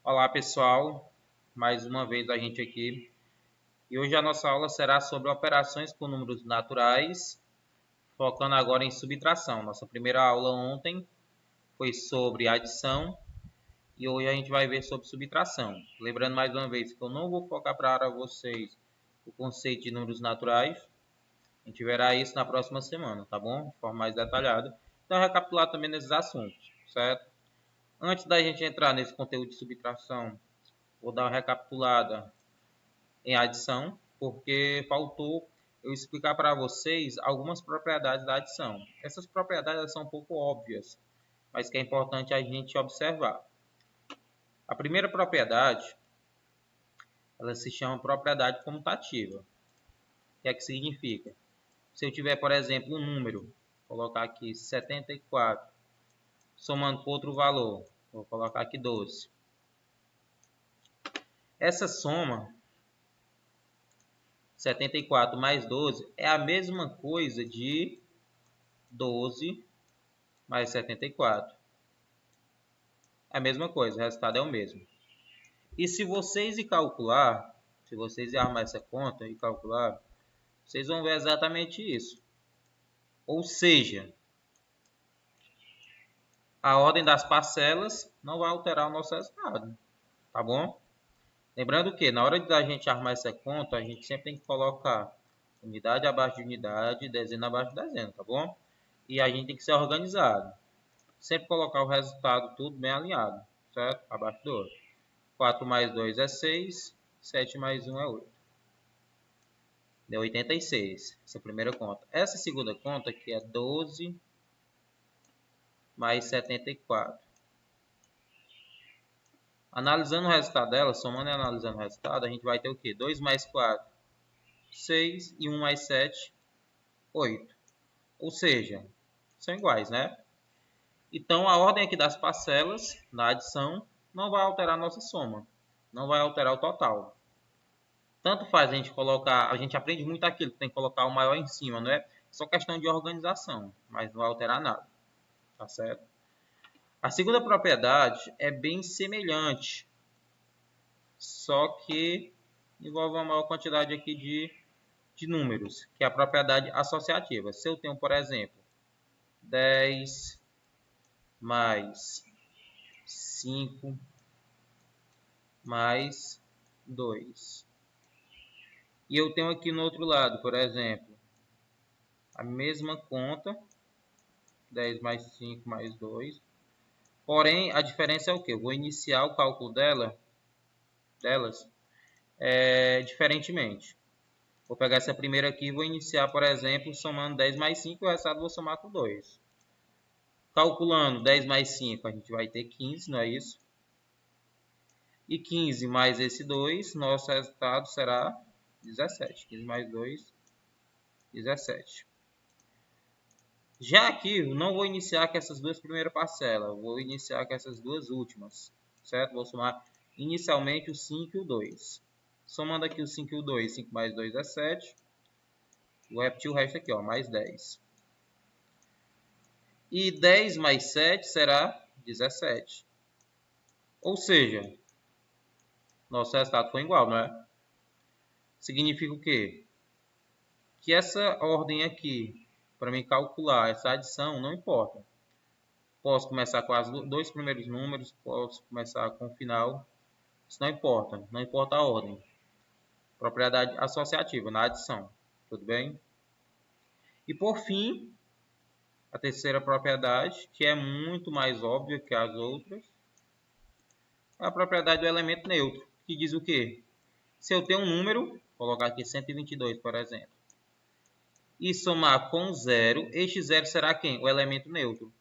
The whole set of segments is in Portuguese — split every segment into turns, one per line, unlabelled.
Olá pessoal, mais uma vez a gente aqui e hoje a nossa aula será sobre operações com números naturais, focando agora em subtração. Nossa primeira aula ontem foi sobre adição e hoje a gente vai ver sobre subtração. Lembrando mais uma vez que eu não vou focar para vocês o conceito de números naturais, a gente verá isso na próxima semana, tá bom? De forma mais detalhada. Então recapitular também nesses assuntos, certo? Antes da gente entrar nesse conteúdo de subtração, vou dar uma recapitulada em adição, porque faltou eu explicar para vocês algumas propriedades da adição. Essas propriedades são um pouco óbvias, mas que é importante a gente observar. A primeira propriedade, ela se chama propriedade comutativa. O que é que significa? Se eu tiver, por exemplo, um número, vou colocar aqui 74, somando com outro valor, vou colocar aqui 12. Essa soma 74 mais 12 é a mesma coisa de 12 mais 74. É a mesma coisa, o resultado é o mesmo. E se vocês calcular, se vocês armar essa conta e calcular, vocês vão ver exatamente isso. Ou seja, a ordem das parcelas não vai alterar o nosso resultado, tá bom? Lembrando que na hora da gente armar essa conta, a gente sempre tem que colocar unidade abaixo de unidade, dezena abaixo de dezena, tá bom? E a gente tem que ser organizado. Sempre colocar o resultado tudo bem alinhado, certo? Abaixo do outro. 4 mais 2 é 6, 7 mais 1 é 8. Deu 86, essa primeira conta. Essa segunda conta aqui é 12 mais 74. Analisando o resultado dela, somando e analisando o resultado, a gente vai ter o quê? 2 mais 4, 6 e 1 mais 7, 8. Ou seja, são iguais, né? Então, a ordem aqui das parcelas, na adição, não vai alterar a nossa soma. Não vai alterar o total. Tanto faz a gente colocar, a gente aprende muito aquilo que tem que colocar o maior em cima, não é? Só questão de organização, mas não vai alterar nada, tá certo? A segunda propriedade é bem semelhante, só que envolve uma maior quantidade aqui de números, que é a propriedade associativa. Se eu tenho, por exemplo, 10 mais 5 mais 2. E eu tenho aqui no outro lado, por exemplo, a mesma conta, 10 mais 5 mais 2. Porém, a diferença é o que? Eu vou iniciar o cálculo delas diferentemente. Vou pegar essa primeira aqui e vou iniciar, por exemplo, somando 10 mais 5, o resultado eu vou somar com 2. Calculando 10 mais 5, a gente vai ter 15, não é isso? E 15 mais esse 2, nosso resultado será 17. 15 mais 2, 17. Já aqui, eu não vou iniciar com essas duas primeiras parcelas, vou iniciar com essas duas últimas, certo? Vou somar inicialmente o 5 e o 2. Somando aqui o 5 e o 2, 5 mais 2 é 7. Vou repetir o resto aqui, ó, mais 10. E 10 mais 7 será 17. Ou seja, nosso resultado foi igual, não é? Significa o quê? Que essa ordem aqui, para mim calcular essa adição, não importa. Posso começar com os dois primeiros números, posso começar com o final. Isso não importa, não importa a ordem. Propriedade associativa na adição, tudo bem? E por fim, a terceira propriedade, que é muito mais óbvia que as outras, é a propriedade do elemento neutro, que diz o quê? Se eu tenho um número, vou colocar aqui 122, por exemplo, e somar com zero, este zero será quem? O elemento neutro.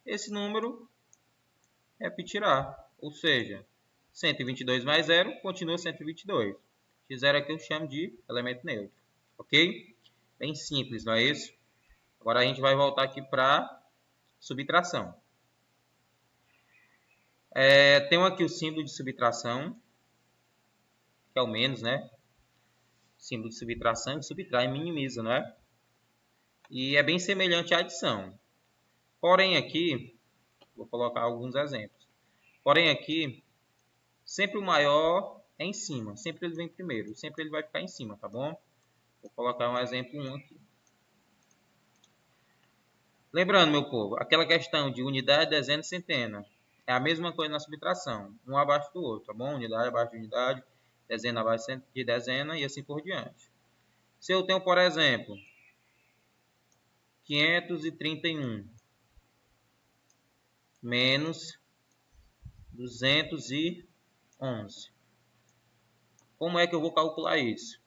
Esse número repetirá, ou seja, 122 mais 0 continua 122. Esse zero aqui eu chamo de elemento neutro, ok? Bem simples, não é isso? Agora a gente vai voltar aqui para subtração. Tenho aqui o símbolo de subtração, que é o menos, né? Símbolo de subtração, subtrai e minimiza, não é? E é bem semelhante à adição. Porém aqui, vou colocar alguns exemplos. Porém aqui, Sempre o maior é em cima. Sempre ele vem primeiro. Sempre ele vai ficar em cima, tá bom? Vou colocar um exemplo 1 aqui. Lembrando, meu povo, aquela questão de unidade, dezena e centena. É a mesma coisa na subtração. Um abaixo do outro, tá bom? Unidade abaixo de unidade, dezena abaixo de dezena e assim por diante. Se eu tenho, por exemplo, 531 menos 211. Como é que eu vou calcular isso?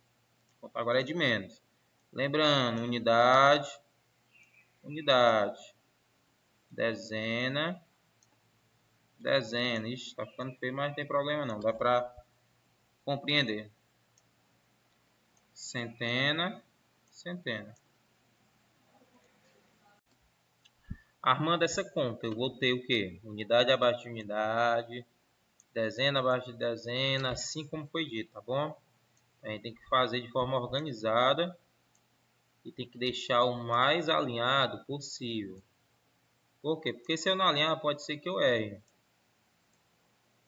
Agora é de menos. Lembrando, unidade, dezena, dezena. Ixi, tá ficando feio, mas não tem problema não. Dá para compreender. Centena, centena. Armando essa conta, eu vou ter o quê? Unidade abaixo de unidade, dezena abaixo de dezena, assim como foi dito, tá bom? A gente tem que fazer de forma organizada e tem que deixar o mais alinhado possível. Por quê? Porque se eu não alinhar, pode ser que eu erre.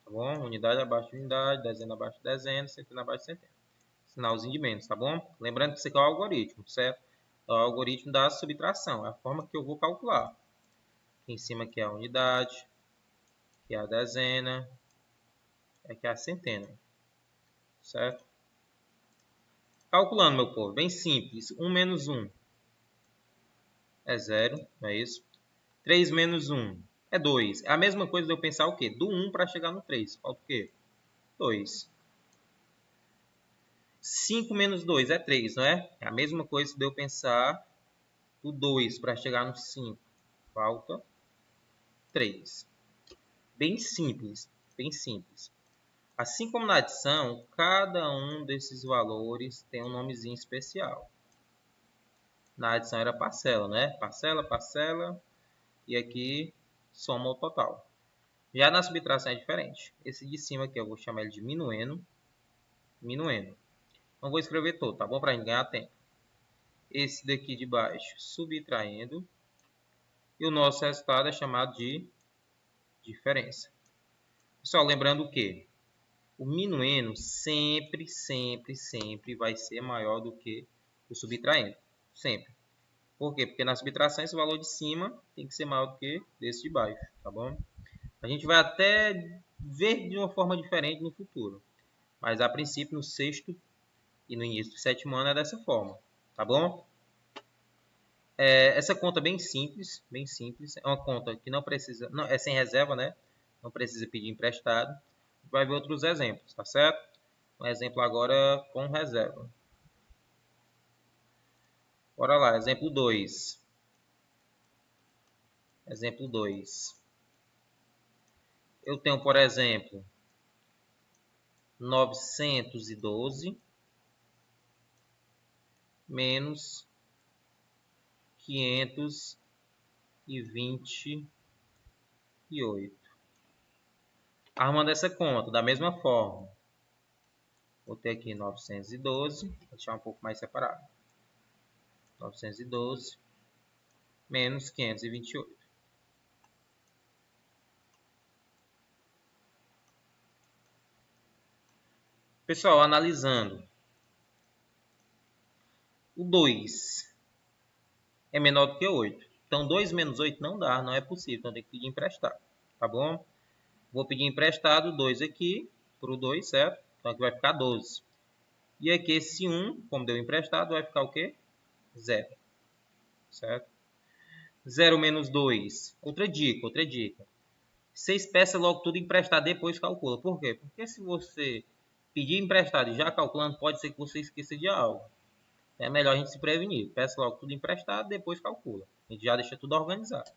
Tá bom? Unidade abaixo de unidade, dezena abaixo de dezena, centena abaixo de centena. Sinalzinho de menos, tá bom? Lembrando que isso aqui é o algoritmo, certo? É o algoritmo da subtração, é a forma que eu vou calcular. Aqui em cima aqui é a unidade, aqui é a dezena, aqui é a centena, certo? Calculando, meu povo, bem simples. 1 menos 1 é 0, não é isso? 3 menos 1 é 2. É a mesma coisa de eu pensar o quê? Do 1 para chegar no 3. Falta o quê? 2. 5 menos 2 é 3, não é? É a mesma coisa de eu pensar o 2 para chegar no 5. Falta 3. Bem simples, bem simples. Assim como na adição, cada um desses valores tem um nomezinho especial. Na adição era parcela, né? Parcela, parcela, e aqui soma o total. Já na subtração é diferente. Esse de cima aqui eu vou chamar ele de minuendo. Minuendo. Não vou escrever todo, tá bom? Para a gente ganhar tempo. Esse daqui de baixo, subtraindo. E o nosso resultado é chamado de diferença. Pessoal, lembrando que o minuendo sempre vai ser maior do que o subtraindo. Sempre. Por quê? Porque na subtração esse valor de cima tem que ser maior do que desse de baixo, tá bom? A gente vai até ver de uma forma diferente no futuro. Mas a princípio no sexto e no início do sétimo ano é dessa forma, tá bom? Essa conta é bem simples, é uma conta que não precisa, não, é sem reserva, né? Não precisa pedir emprestado. Vai ver outros exemplos, tá certo? Um exemplo agora com reserva. Bora lá, exemplo 2. Exemplo 2. Eu tenho, por exemplo, 912 menos 528. Armando essa conta da mesma forma. Vou ter aqui 912, vou deixar um pouco mais separado. 912 menos 528. Pessoal, analisando. O 2 é menor do que 8. Então, 2 menos 8 não dá, não é possível. Então, tem que pedir emprestado. Tá bom? Vou pedir emprestado 2 aqui para o 2, certo? Então, aqui vai ficar 12. E aqui esse 1, como deu emprestado, vai ficar o quê? 0. Certo? 0 menos 2. Outra dica. Vocês peçam logo tudo emprestado, depois calcula. Por quê? Porque se você pedir emprestado e já calculando, pode ser que você esqueça de algo. É melhor a gente se prevenir. Peça logo tudo emprestado, depois calcula. A gente já deixa tudo organizado.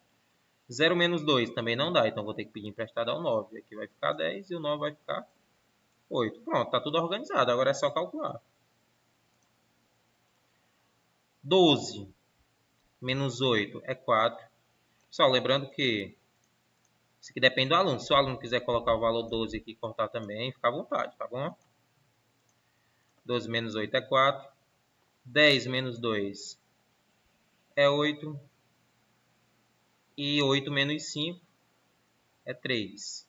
0 menos 2 também não dá, então vou ter que pedir emprestado ao 9. Aqui vai ficar 10 e o 9 vai ficar 8. Pronto, está tudo organizado. Agora é só calcular. 12 menos 8 é 4. Só lembrando que isso aqui depende do aluno. Se o aluno quiser colocar o valor 12 aqui e cortar também, fica à vontade, tá bom? 12 menos 8 é 4. 10 menos 2 é 8. E 8 menos 5 é 3.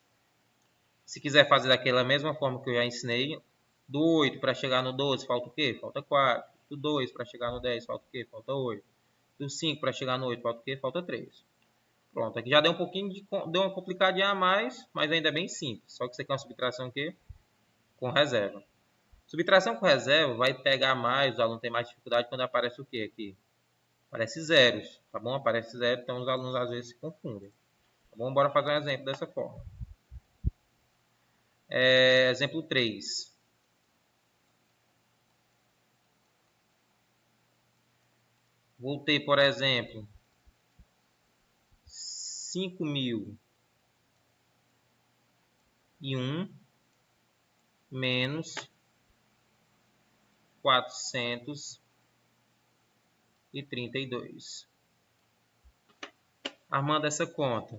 Se quiser fazer daquela mesma forma que eu já ensinei, do 8 para chegar no 12, falta o quê? Falta 4. Do 2 para chegar no 10, falta o quê? Falta 8. Do 5 para chegar no 8, falta o quê? Falta 3. Pronto, aqui já deu um pouquinho deu uma complicadinha a mais, mas ainda é bem simples. Só que isso aqui é uma subtração que com reserva. Subtração com reserva vai pegar mais, os alunos têm mais dificuldade quando aparece o quê aqui? Aparece zeros, tá bom? Aparece zero, então os alunos às vezes se confundem. Tá bom? Bora fazer um exemplo dessa forma. Exemplo 3. Vou ter, por exemplo, 5.001 menos 432. Armando essa conta.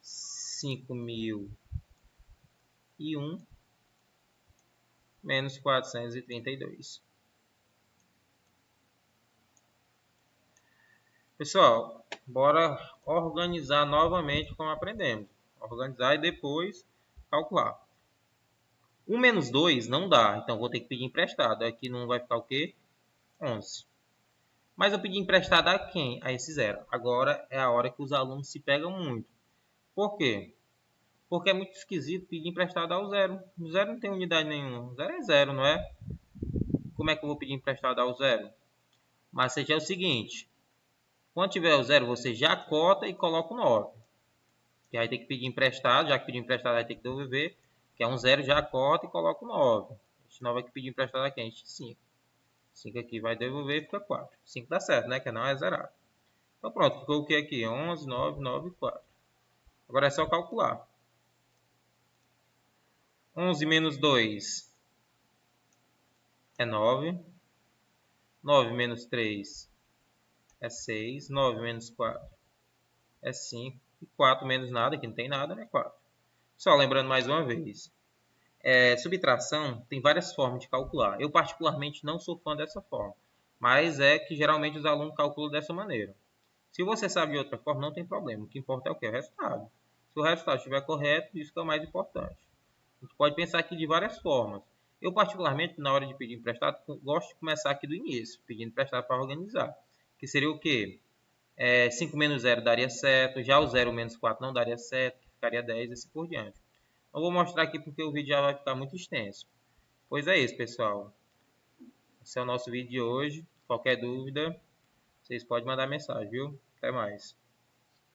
5.001 menos 432. Pessoal, bora organizar novamente como aprendemos. Organizar e depois calcular. 1 menos 2 não dá, então vou ter que pedir emprestado. Aqui não vai ficar o quê? 11. Mas eu pedi emprestado a quem? A esse zero. Agora é a hora que os alunos se pegam muito. Por quê? Porque é muito esquisito pedir emprestado ao zero. O zero não tem unidade nenhuma. O zero é zero, não é? Como é que eu vou pedir emprestado ao zero? Mas seja o seguinte. Quando tiver o zero, você já cota e coloca o 9. Que aí tem que pedir emprestado. Já que pediu emprestado, aí tem que devolver. Que é um zero, já cota e coloca o 9. Este 9 aqui pedir emprestado aqui, a gente 5. 5 aqui vai devolver e fica 4. 5 dá certo, né? Que não é zerado. Então pronto, ficou o que aqui? 11, 9, 9 e 4. Agora é só calcular. 11 menos 2 é 9. 9 menos 3 é 6. 9 menos 4 é 5. E 4 menos nada, que não tem nada, né? 4. Só lembrando mais uma vez. Subtração tem várias formas de calcular. Eu particularmente não sou fã dessa forma. Mas é que geralmente os alunos calculam dessa maneira. Se você sabe de outra forma, não tem problema. O que importa é o que? O resultado. Se o resultado estiver correto, isso que é o mais importante. A gente pode pensar aqui de várias formas. Eu, particularmente, na hora de pedir emprestado, gosto de começar aqui do início, pedindo emprestado para organizar. Que seria o quê? 5 menos 0 daria certo, já o 0 menos 4 não daria certo, ficaria 10 e assim por diante. Eu vou mostrar aqui porque o vídeo já vai ficar muito extenso. Pois é isso, pessoal. Esse é o nosso vídeo de hoje. Qualquer dúvida, vocês podem mandar mensagem, viu? Até mais.